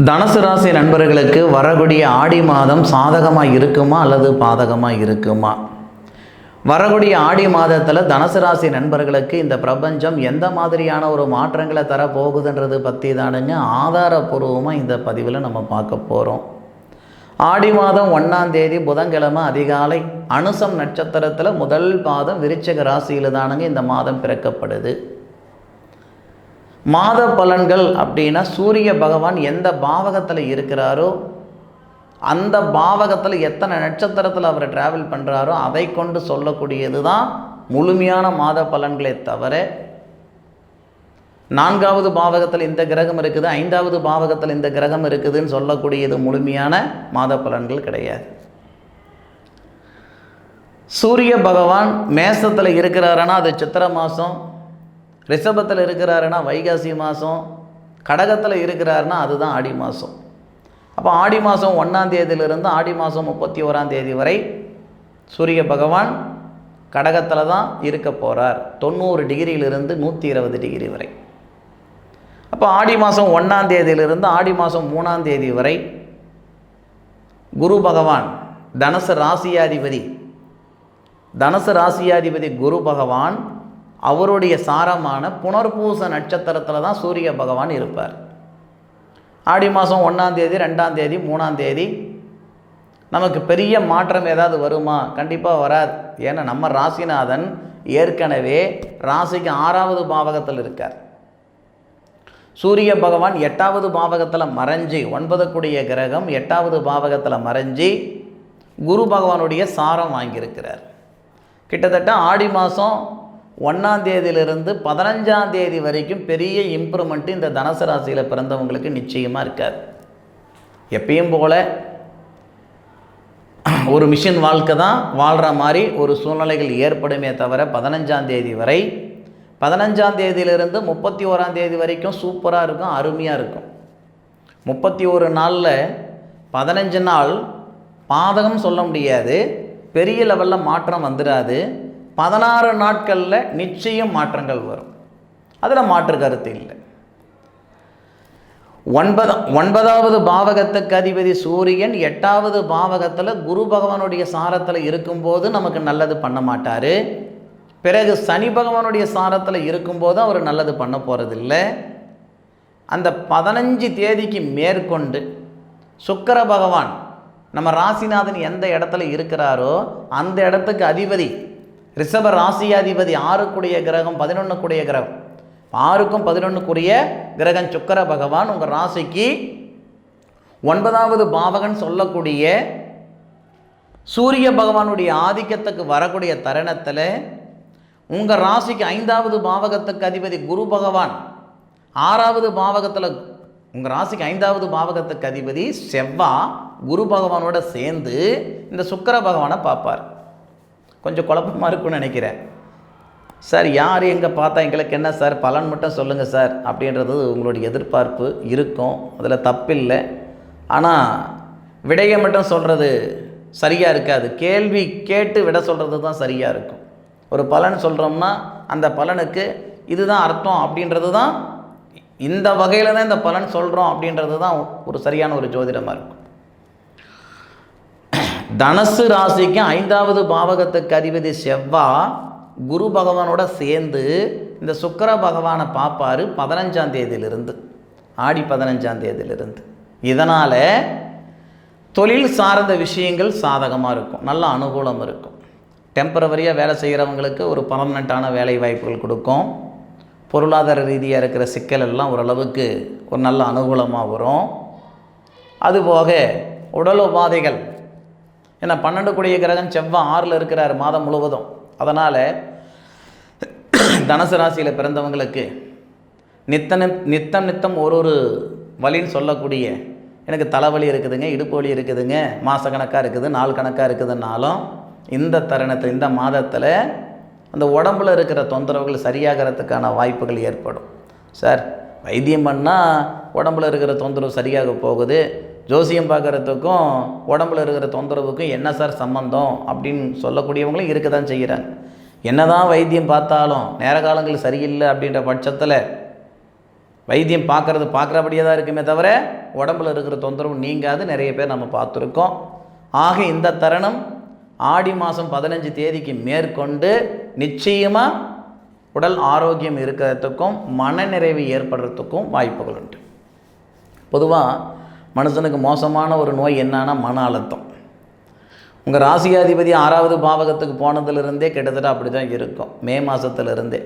தனுசு ராசி நண்பர்களுக்கு வரக்கூடிய ஆடி மாதம் சாதகமாக இருக்குமா அல்லது பாதகமாக இருக்குமா? வரக்கூடிய ஆடி மாதத்தில் தனுசு ராசி நண்பர்களுக்கு இந்த பிரபஞ்சம் எந்த மாதிரியான ஒரு மாற்றங்களை தர போகுதுன்றது பற்றி தானுங்க ஆதாரபூர்வமாக இந்த பதிவில் நம்ம பார்க்க போகிறோம். ஆடி மாதம் 1ஆம் தேதி புதன்கிழமை அதிகாலை அனுசம் நட்சத்திரத்தில் முதல் பாதம் விருச்சிக ராசியில் தானுங்க இந்த மாதம் பிறக்கப்படுது. மாத பலன்கள் அப்படின்னா சூரிய பகவான் எந்த பாவகத்தில் இருக்கிறாரோ அந்த பாவகத்தில் எத்தனை நட்சத்திரத்தில் அவர் டிராவல் பண்ணுறாரோ அதை கொண்டு சொல்லக்கூடியது தான் முழுமையான மாத பலன்களே தவிர 4வது பாவகத்தில் இந்த கிரகம் இருக்குது, 5வது பாவகத்தில் இந்த கிரகம் இருக்குதுன்னு சொல்லக்கூடியது முழுமையான மாத பலன்கள் கிடையாது. சூரிய பகவான் மேசத்தில் இருக்கிறாருன்னா அது சித்திரை மாதம், ரிஷபத்தில் இருக்கிறாருன்னா வைகாசி மாதம், கடகத்தில் இருக்கிறாருன்னா அதுதான் ஆடி மாதம். அப்போ ஆடி மாதம் 1ஆம் தேதியிலிருந்து ஆடி மாதம் 31ஆம் தேதி வரை சூரிய பகவான் கடகத்தில் தான் இருக்க போகிறார், 90 டிகிரியிலிருந்து 120 டிகிரி வரை. அப்போ ஆடி மாதம் 1ஆம் தேதியிலிருந்து ஆடி மாதம் 3ஆம் தேதி வரை குரு பகவான் தனுசு ராசியாதிபதி குரு பகவான் அவருடைய சாரமான புனர்பூச நட்சத்திரத்தில் தான் சூரிய பகவான் இருப்பார். ஆடி மாதம் 1ஆம் தேதி 2ஆம் தேதி 3ஆம் தேதி நமக்கு பெரிய மாற்றம் ஏதாவது வருமா? கண்டிப்பாக வராது. ஏன்னா நம்ம ராசிநாதன் ஏற்கனவே ராசிக்கு 6வது பாவகத்தில் இருக்கார். சூரிய பகவான் 8வது பாவகத்தில் மறைஞ்சி 9 கூடிய கிரகம் 8வது பாவகத்தில் மறைஞ்சி குரு பகவானுடைய சாரம் வாங்கியிருக்கிறார். கிட்டத்தட்ட ஆடி மாதம் 1ஆம் தேதியிலிருந்து 15ஆம் தேதி வரைக்கும் பெரிய இம்ப்ரூவ்மெண்ட்டு இந்த தனுசு ராசியில் பிறந்தவங்களுக்கு நிச்சயமாக இருக்காது. எப்பயும் போல் ஒரு மிஷின் வாழ்க்கை தான் வாழ்கிற மாதிரி ஒரு சூழ்நிலைகள் ஏற்படுமே தவிர 15ஆம் தேதி வரை 15ஆம் தேதியிலிருந்து 31ஆம் தேதி வரைக்கும் சூப்பராக இருக்கும், அருமையாக இருக்கும். 31 நாளில் 15 நாள் பாதகம் சொல்ல முடியாது, பெரிய லெவலில் மாற்றம் வந்துடாது. 16 நாட்களில் நிச்சயம் மாற்றங்கள் வரும், அதில் மாற்று கருத்து இல்லை. 9வது பாவகத்துக்கு அதிபதி சூரியன் 8வது பாவகத்தில் குரு பகவானுடைய சாரத்தில் இருக்கும்போது நமக்கு நல்லது பண்ண மாட்டார். பிறகு சனி பகவானுடைய சாரத்தில் இருக்கும்போது அவர் நல்லது பண்ண போகிறதில்லை. அந்த 15 தேதிக்கு மேற்கொண்டு சுக்கிர பகவான் நம்ம ராசிநாதன் எந்த இடத்துல இருக்கிறாரோ அந்த இடத்துக்கு அதிபதி ரிஷப ராசியாதிபதி 6 கூடிய கிரகம் 11 கூடிய கிரகம் 6க்கும் 11 கூடிய கிரகம் சுக்கிர பகவான் உங்கள் ராசிக்கு 9வது பாவகன் சொல்லக்கூடிய சூரிய பகவானுடைய ஆதிக்கத்துக்கு வரக்கூடிய தருணத்தில் உங்கள் ராசிக்கு 5வது பாவகத்துக்கு அதிபதி குரு பகவான் 6வது பாவகத்தில் உங்கள் ராசிக்கு 5வது பாவகத்துக்கு அதிபதி செவ்வாய் குரு பகவானோட சேர்ந்து இந்த சுக்கிர பகவானை பார்ப்பார். கொஞ்சம் குழப்பமாக இருக்குன்னு நினைக்கிறேன். சார் யார் எங்கே பார்த்தா எங்களுக்கு என்ன சார் பலன் மட்டும் சொல்லுங்கள் சார் அப்படின்றது உங்களுடைய எதிர்பார்ப்பு இருக்கும், அதில் தப்பில்லை. ஆனால் விடையை மட்டும் சொல்கிறது சரியாக இருக்காது, கேள்வி கேட்டு விட சொல்கிறது தான் சரியாக இருக்கும். ஒரு பலன் சொல்கிறோம்னா அந்த பலனுக்கு இதுதான் அர்த்தம் அப்படின்றது தான், இந்த வகையில் தான் இந்த பலன் சொல்கிறோம் அப்படின்றது தான் ஒரு சரியான ஒரு ஜோதிடமாக இருக்கும். தனுசு ராசிக்கு 5வது பாவகத்துக்கு அதிபதி செவ்வாய் குரு பகவானோட சேர்ந்து இந்த சுக்கிர பகவானை பார்ப்பார் 15ஆம் தேதியிலிருந்து, ஆடி 15ஆம் தேதியிலிருந்து. இதனால் தொழில் சார்ந்த விஷயங்கள் சாதகமாக இருக்கும், நல்ல அனுகூலம் இருக்கும். டெம்பரவரியாக வேலை செய்கிறவங்களுக்கு ஒரு பர்மனெண்ட்டான வேலை வாய்ப்புகள் கொடுக்கும். பொருளாதார ரீதியாக இருக்கிற சிக்கல் எல்லாம் ஓரளவுக்கு ஒரு நல்ல அனுகூலமாக வரும். அதுபோக உடல் உபாதைகள், ஏன்னா 12 கூடிய கிரகம் செவ்வாய் 6ல் இருக்கிறார் மாதம் முழுவதும். அதனால் தனுசு ராசியில் பிறந்தவங்களுக்கு நித்தம் ஒரு வலின்னு சொல்லக்கூடிய, எனக்கு தலைவலி இருக்குதுங்க, இடுப்பு வலி இருக்குதுங்க, மாதக்கணக்காக இருக்குது, நாள் கணக்காக இருக்குதுன்னாலும் இந்த தருணத்தில் இந்த மாதத்தில் அந்த உடம்பில் இருக்கிற தொந்தரவுகள் சரியாகிறதுக்கான வாய்ப்புகள் ஏற்படும். சார் வைத்தியம் பண்ணால் உடம்பில் இருக்கிற தொந்தரவு சரியாக போகுது, ஜோசியம் பார்க்குறதுக்கும் உடம்பில் இருக்கிற தொந்தரவுக்கும் என்ன சார் சம்பந்தம் அப்படின்னு சொல்லக்கூடியவங்களும் இருக்க தான் செய்கிறாங்க. என்ன தான் வைத்தியம் பார்த்தாலும் நேர காலங்கள் சரியில்லை அப்படின்ற பட்சத்தில் வைத்தியம் பார்க்குறபடியே தான் இருக்குமே தவிர உடம்பில் இருக்கிற தொந்தரவு நீங்காது. நிறைய பேர் நம்ம பார்த்துருக்கோம். ஆக இந்த தருணம் ஆடி மாதம் 15 தேதிக்கு மேற்கொண்டு நிச்சயமாக உடல் ஆரோக்கியம் இருக்கிறதுக்கும் மனநிறைவு ஏற்படுறதுக்கும் வாய்ப்புகள் உண்டு. பொதுவாக மனுஷனுக்கு மோசமான ஒரு நோய் என்னன்னா மன அழுத்தம். உங்கள் ராசியாதிபதி 6வது பாவகத்துக்கு போனதுலேருந்தே கிட்டத்தட்ட அப்படி தான் இருக்கும். மே மாதத்துலேருந்தே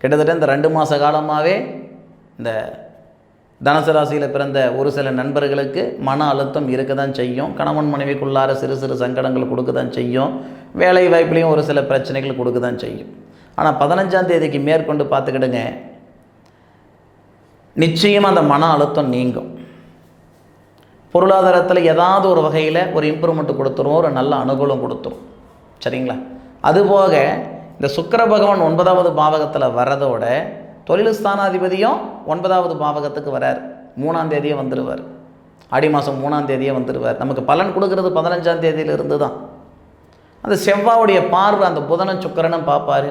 கிட்டத்தட்ட இந்த 2 மாத காலமாகவே இந்த தனுசு ராசியில் பிறந்த ஒரு சில நண்பர்களுக்கு மன அழுத்தம் இருக்க தான் செய்யும். கணவன் மனைவிக்குள்ளார சிறு சிறு சங்கடங்கள் கொடுக்க தான் செய்யும். வேலை வாய்ப்புலேயும் ஒரு சில பிரச்சனைகள் கொடுக்க தான் செய்யும். ஆனால் 15ஆம் தேதிக்கு மேற்கொண்டு பார்த்துக்கிடுங்க, நிச்சயமாக அந்த மன அழுத்தம் நீங்கும். பொருளாதாரத்தில் ஏதாவது ஒரு வகையில் ஒரு இம்ப்ரூவ்மெண்ட் கொடுத்துரும், ஒரு நல்ல அனுகூலம் கொடுத்துரும். சரிங்களா? அதுபோக இந்த சுக்கிர பகவான் 9வது பாவகத்தில் வர்றதோட தொழில் ஸ்தானாதிபதியும் 9வது பாவகத்துக்கு வரார். 3ஆம் தேதியே வந்துடுவார். ஆடி மாதம் 3ஆம் தேதியே வந்துடுவார். நமக்கு பலன் கொடுக்கறது 15ஆம் தேதியிலிருந்து தான். அந்த செவ்வாவுடைய பார்வை அந்த புதனும் சுக்கிரனும் பார்ப்பார்.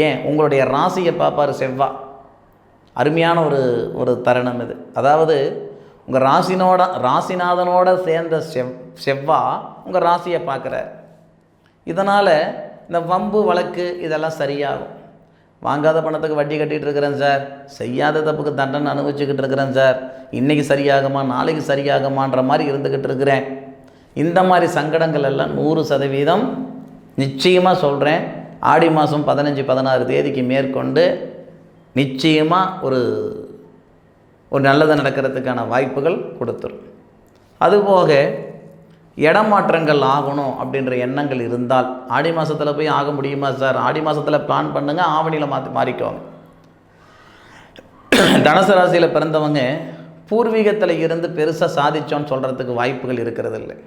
ஏன் உங்களுடைய ராசியை பார்ப்பார் செவ்வாய். அருமையான ஒரு தருணம் இது. அதாவது உங்கள் ராசிநாதனோட சேர்ந்த செவ்வாய் உங்கள் ராசியை பார்க்குறார். இதனால் இந்த வம்பு வழக்கு இதெல்லாம் சரியாகும். வாங்காத பணத்துக்கு வட்டி கட்டிகிட்டு இருக்கிறேன் சார், செய்யாத தப்புக்கு தண்டனை அனுபவிச்சுக்கிட்டு இருக்கிறேன் சார், இன்றைக்கி சரியாகுமா நாளைக்கு சரியாகுமான்ற மாதிரி இருந்துக்கிட்டு இருக்கிறேன். இந்த மாதிரி சங்கடங்கள் எல்லாம் 100% நிச்சயமாக சொல்கிறேன், ஆடி மாதம் 15, 16 தேதிக்கு மேற்கொண்டு நிச்சயமாக ஒரு நல்லது நடக்கிறதுக்கான வாய்ப்புகள் கொடுத்துரும். அதுபோக இடமாற்றங்கள் ஆகணும் அப்படின்ற எண்ணங்கள் இருந்தால் ஆடி மாதத்தில் போய் ஆக முடியுமா சார்? ஆடி மாதத்தில் பிளான் பண்ணுங்கள், ஆவணியில் மாறிக்குவாங்க. தனுசு ராசியில் பிறந்தவங்க பூர்வீகத்தில் இருந்து பெருசாக சாதிச்சோன்னு சொல்கிறதுக்கு வாய்ப்புகள் இருக்கிறது இல்லை.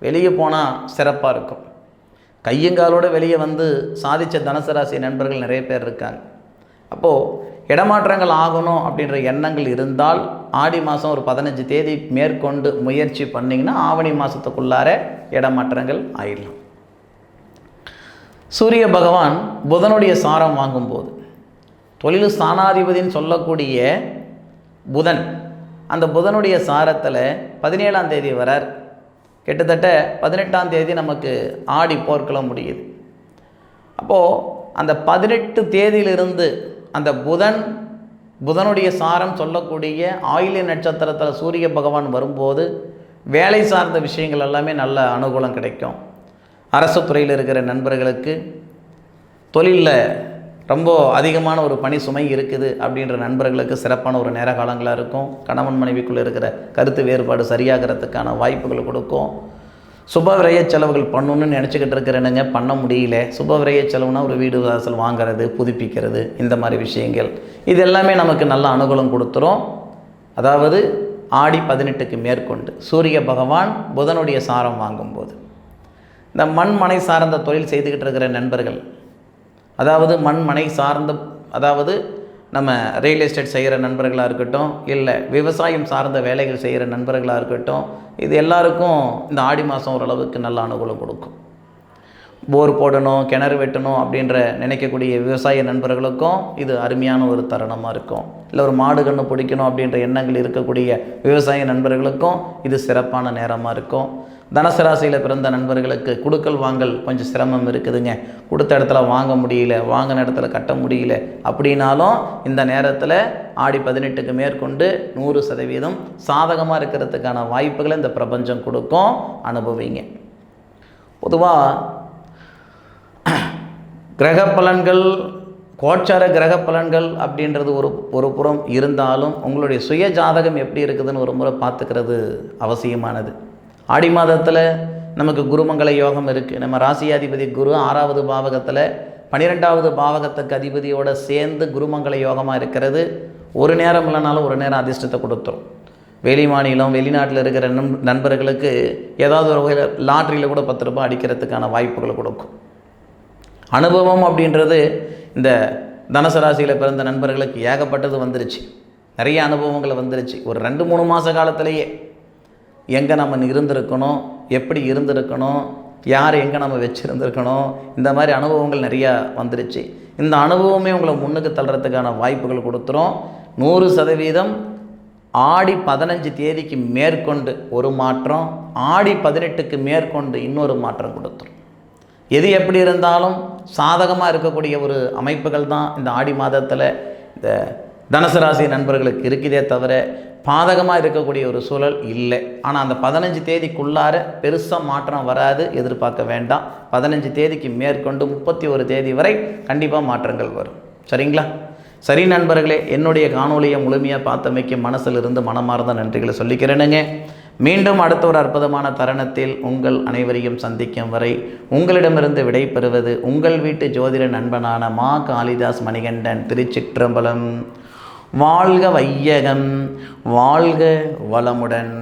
வெளியே போனால் சிறப்பாக இருக்கும். கையங்காலோடு வெளியே வந்து சாதித்த தனுசு ராசி நண்பர்கள் நிறைய பேர் இருக்காங்க. அப்போது இடமாற்றங்கள் ஆகணும் அப்படின்ற எண்ணங்கள் இருந்தால் ஆடி மாதம் ஒரு 15 தேதி மேற்கொண்டு முயற்சி பண்ணிங்கன்னா ஆவணி மாதத்துக்குள்ளார இடமாற்றங்கள் ஆயிடலாம். சூரிய பகவான் புதனுடைய சாரம் வாங்கும்போது தொழில் ஸ்தானாதிபதின்னு சொல்லக்கூடிய புதன் அந்த புதனுடைய சாரத்தில் 17ஆம் தேதி வரார். கிட்டத்தட்ட 18ஆம் தேதி நமக்கு ஆடி போர்க்களம் முடியுது. அப்போது அந்த 18 தேதியிலிருந்து அந்த புதனுடைய சாரம் சொல்லக்கூடிய ஆயில்ய நட்சத்திரத்தில் சூரிய பகவான் வரும்போது வேலை சார்ந்த விஷயங்கள் எல்லாமே நல்ல அனுகூலம் கிடைக்கும். அரசு துறையில் இருக்கிற நண்பர்களுக்கு தொழிலில் ரொம்ப அதிகமான ஒரு பணி சுமை இருக்குது அப்படின்ற நண்பர்களுக்கு சிறப்பான ஒரு நேர காலங்களாக இருக்கும். கணவன் மனைவிக்குள்ளே இருக்கிற கருத்து வேறுபாடு சரியாகிறதுக்கான வாய்ப்புகள் கொடுக்கும். சுபவிரய செலவுகள் பண்ணணுன்னு நினச்சிக்கிட்டு இருக்கிறேனுங்க, பண்ண முடியல. சுபவிரய செலவுனா ஒரு வீடு வாசல் வாங்கிறது, புதுப்பிக்கிறது, இந்த மாதிரி விஷயங்கள் இது எல்லாமே நமக்கு நல்ல அனுகூலம் கொடுத்துரும். அதாவது ஆடி 18க்கு மேற்கொண்டு சூரிய பகவான் புதனுடைய சாரம் வாங்கும்போது இந்த மண் சார்ந்த தொழில் செய்துக்கிட்டு இருக்கிற நண்பர்கள், அதாவது மண் சார்ந்த, அதாவது நம்ம ரியல் எஸ்டேட் செய்கிற நண்பர்களாக இருக்கட்டும், இல்லை விவசாயம் சார்ந்த வேலைகள் செய்கிற நண்பர்களாக இருக்கட்டும், இது எல்லாருக்கும் இந்த ஆடி மாதம் ஓரளவுக்கு நல்ல அனுகூலம் கொடுக்கும். போர் போடணும், கிணறு வெட்டணும் அப்படின்ற நினைக்கக்கூடிய விவசாய நண்பர்களுக்கும் இது அருமையான ஒரு தருணமாக இருக்கும். இல்லை ஒரு மாடு கன்று பிடிக்கணும் அப்படின்ற எண்ணங்கள் இருக்கக்கூடிய விவசாய நண்பர்களுக்கும் இது சிறப்பான நேரமாக இருக்கும். தனுசு ராசியில் பிறந்த நண்பர்களுக்கு கொடுக்கல் வாங்கல் கொஞ்சம் சிரமம் இருக்குதுங்க, கொடுத்த இடத்துல வாங்க முடியல, வாங்கின இடத்துல கட்ட முடியல அப்படின்னாலும் இந்த நேரத்தில் ஆடி 18க்கு மேற்கொண்டு 100% சாதகமாக இருக்கிறதுக்கான வாய்ப்புகளை இந்த பிரபஞ்சம் கொடுக்கும். அனுபவிங்க. பொதுவாக கிரக பலன்கள், கோச்சார கிரக பலன்கள் அப்படின்றது ஒரு புறம் இருந்தாலும் உங்களுடைய சுய ஜாதகம் எப்படி இருக்குதுன்னு ஒரு முறை பார்த்துக்கிறது அவசியமானது. ஆடி மாதத்தில் நமக்கு குருமங்கள யோகம் இருக்குது. நம்ம ராசியாதிபதி குரு 6வது பாவகத்தில் 12வது பாவகத்துக்கு அதிபதியோடு சேர்ந்து குருமங்கள யோகமாக இருக்கிறது. ஒரு நேரம் இல்லைனாலும் ஒரு நேரம் அதிர்ஷ்டத்தை கொடுத்துரும். வெளி மாநிலம் வெளிநாட்டில் இருக்கிற நண்பர்களுக்கு ஏதாவது ஒரு வகையில் லாட்ரியில் கூட 10 ரூபாய் அடிக்கிறதுக்கான வாய்ப்புகளை கொடுக்கும். அனுபவம் அப்படின்றது இந்த தனுசு ராசியில் பிறந்த நண்பர்களுக்கு ஏகப்பட்டது வந்துருச்சு. நிறைய அனுபவங்களை வந்துருச்சு. ஒரு 2-3 மாத காலத்திலேயே எங்கே நம்ம இருந்திருக்கணும், எப்படி இருந்திருக்கணும், யார் எங்கே நம்ம வச்சுருந்துருக்கணும், இந்த மாதிரி அனுபவங்கள் நிறையா வந்துருச்சு. இந்த அனுபவமே உங்களை முன்னுக்கு தள்ளுறதுக்கான வாய்ப்புகள் கொடுத்துரும். 100% ஆடி 15 தேதிக்கு மேற்கொண்டு ஒரு மாற்றம், ஆடி 18க்கு மேற்கொண்டு இன்னொரு மாற்றம் கொடுத்துரும். எது எப்படி இருந்தாலும் சாதகமாக இருக்கக்கூடிய ஒரு அமைப்புகள் தான் இந்த ஆடி மாதத்தில் இந்த தனுசு ராசி நண்பர்களுக்கு இருக்குதே தவிர பாதகமாக இருக்கக்கூடிய ஒரு சூழல் இல்லை. ஆனால் அந்த 15 தேதிக்குள்ளார பெருசாக மாற்றம் வராது, எதிர்பார்க்க வேண்டாம். 15 தேதிக்கு மேற்கொண்டு 31 தேதி வரை கண்டிப்பாக மாற்றங்கள் வரும். சரிங்களா? சரி நண்பர்களே, என்னுடைய காணொலியை முழுமையாக பார்த்தமைக்கு மனசிலிருந்து மனமார்ந்த நன்றிகளை சொல்லிக்கிறேனுங்க. மீண்டும் அடுத்த ஒரு அற்புதமான தருணத்தில் உங்கள் அனைவரையும் சந்திக்கும் வரை உங்களிடமிருந்து விடை பெறுவது உங்கள் வீட்டு ஜோதிட நண்பனான மா காளிதாஸ் மணிகண்டன். திருச்சிற்றம்பலம். வாழ்க வையகம், வாழ்க வளமுடன்.